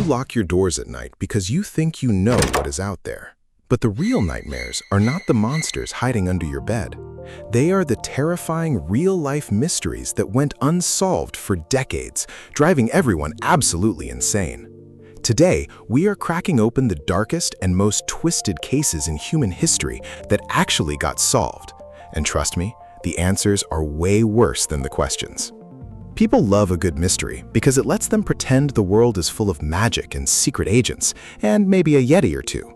lock your doors at night because you think you know what is out there. But the real nightmares are not the monsters hiding under your bed. They are the terrifying real-life mysteries that went unsolved for decades, driving everyone absolutely insane. Today, we are cracking open the darkest and most twisted cases in human history that actually got solved. And trust me, the answers are way worse than the questions. People love a good mystery because it lets them pretend the world is full of magic and secret agents, and maybe a Yeti or two.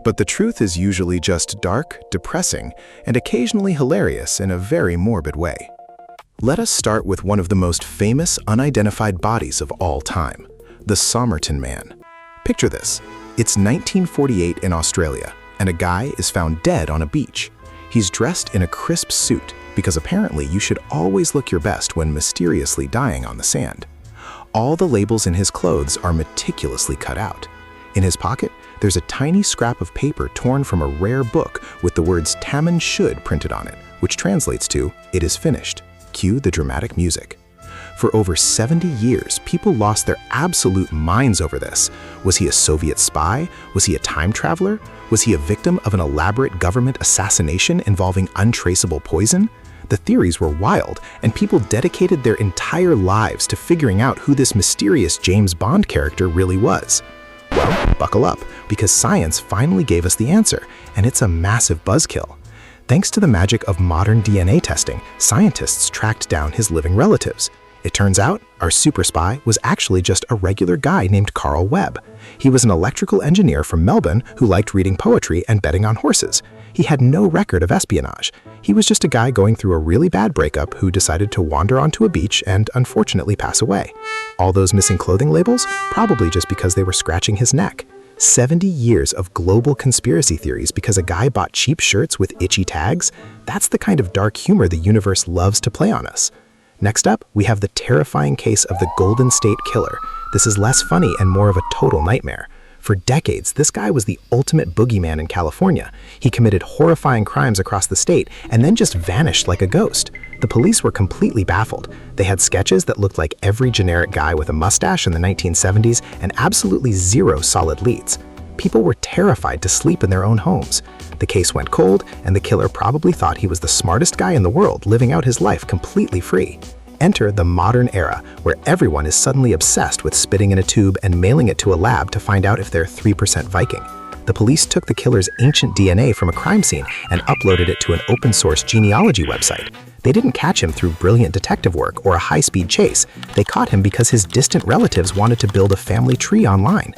But the truth is usually just dark, depressing, and occasionally hilarious in a very morbid way. Let us start with one of the most famous unidentified bodies of all time, the Somerton Man. Picture this. It's 1948 in Australia, and a guy is found dead on a beach. He's dressed in a crisp suit, because apparently you should always look your best when mysteriously dying on the sand. All the labels in his clothes are meticulously cut out. In his pocket, there's a tiny scrap of paper torn from a rare book with the words "Tamman should" printed on it, which translates to, "It is finished." Cue the dramatic music. For over 70 years, people lost their absolute minds over this. Was he a Soviet spy? Was he a time traveler? Was he a victim of an elaborate government assassination involving untraceable poison? The theories were wild, and people dedicated their entire lives to figuring out who this mysterious James Bond character really was. Well, buckle up, because science finally gave us the answer, and it's a massive buzzkill. Thanks to the magic of modern DNA testing, scientists tracked down his living relatives. It turns out, our super spy was actually just a regular guy named Carl Webb. He was an electrical engineer from Melbourne who liked reading poetry and betting on horses. He had no record of espionage. He was just a guy going through a really bad breakup who decided to wander onto a beach and unfortunately pass away. All those missing clothing labels? Probably just because they were scratching his neck. 70 years of global conspiracy theories because a guy bought cheap shirts with itchy tags? That's the kind of dark humor the universe loves to play on us. Next up, we have the terrifying case of the Golden State Killer. This is less funny and more of a total nightmare. For decades, this guy was the ultimate boogeyman in California. He committed horrifying crimes across the state and then just vanished like a ghost. The police were completely baffled. They had sketches that looked like every generic guy with a mustache in the 1970s and absolutely zero solid leads. People were terrified to sleep in their own homes. The case went cold, and the killer probably thought he was the smartest guy in the world, living out his life completely free. Enter the modern era, where everyone is suddenly obsessed with spitting in a tube and mailing it to a lab to find out if they're 3% Viking. The police took the killer's ancient DNA from a crime scene and uploaded it to an open-source genealogy website. They didn't catch him through brilliant detective work or a high-speed chase. They caught him because his distant relatives wanted to build a family tree online.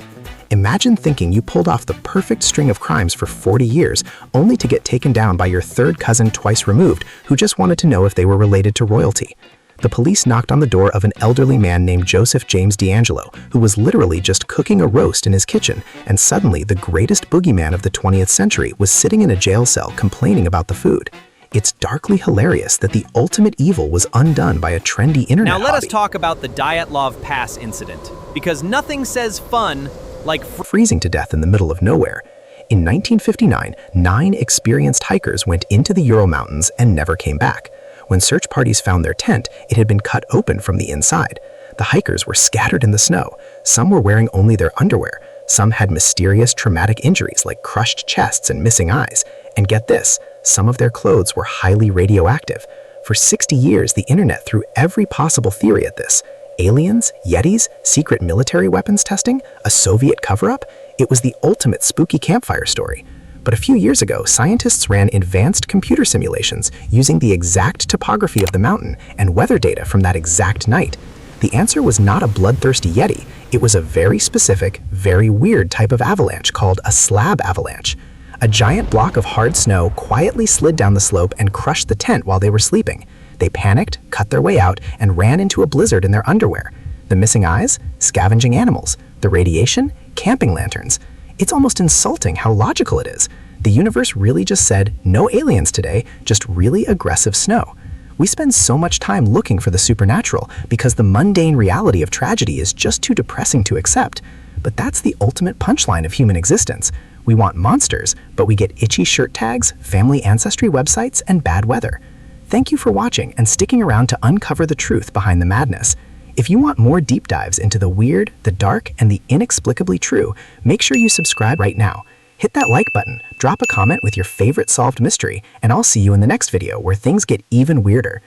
Imagine thinking you pulled off the perfect string of crimes for 40 years, only to get taken down by your third cousin twice removed, who just wanted to know if they were related to royalty. The police knocked on the door of an elderly man named Joseph James D'Angelo, who was literally just cooking a roast in his kitchen, and suddenly the greatest boogeyman of the 20th century was sitting in a jail cell complaining about the food. It's darkly hilarious that the ultimate evil was undone by a trendy internet Now let us hobby. talk about the Dyatlov Pass incident, because nothing says fun like Freezing to death in the middle of nowhere. In 1959, 9 experienced hikers went into the Ural Mountains and never came back. When search parties found their tent, it had been cut open from the inside. The hikers were scattered in the snow. Some were wearing only their underwear. Some had mysterious traumatic injuries like crushed chests and missing eyes. And get this, some of their clothes were highly radioactive. For 60 years, the internet threw every possible theory at this. Aliens, Yetis, secret military weapons testing, a Soviet cover-up? It was the ultimate spooky campfire story. But a few years ago, scientists ran advanced computer simulations using the exact topography of the mountain and weather data from that exact night. The answer was not a bloodthirsty Yeti. It was a very specific, very weird type of avalanche called a slab avalanche. A giant block of hard snow quietly slid down the slope and crushed the tent while they were sleeping. They panicked, cut their way out, and ran into a blizzard in their underwear. The missing eyes? Scavenging animals. The radiation? Camping lanterns. It's almost insulting how logical it is. The universe really just said, no aliens today, just really aggressive snow. We spend so much time looking for the supernatural because the mundane reality of tragedy is just too depressing to accept. But that's the ultimate punchline of human existence. We want monsters, but we get itchy shirt tags, family ancestry websites, and bad weather. Thank you for watching and sticking around to uncover the truth behind the madness. If you want more deep dives into the weird, the dark, and the inexplicably true, make sure you subscribe right now. Hit that like button, drop a comment with your favorite solved mystery, and I'll see you in the next video where things get even weirder.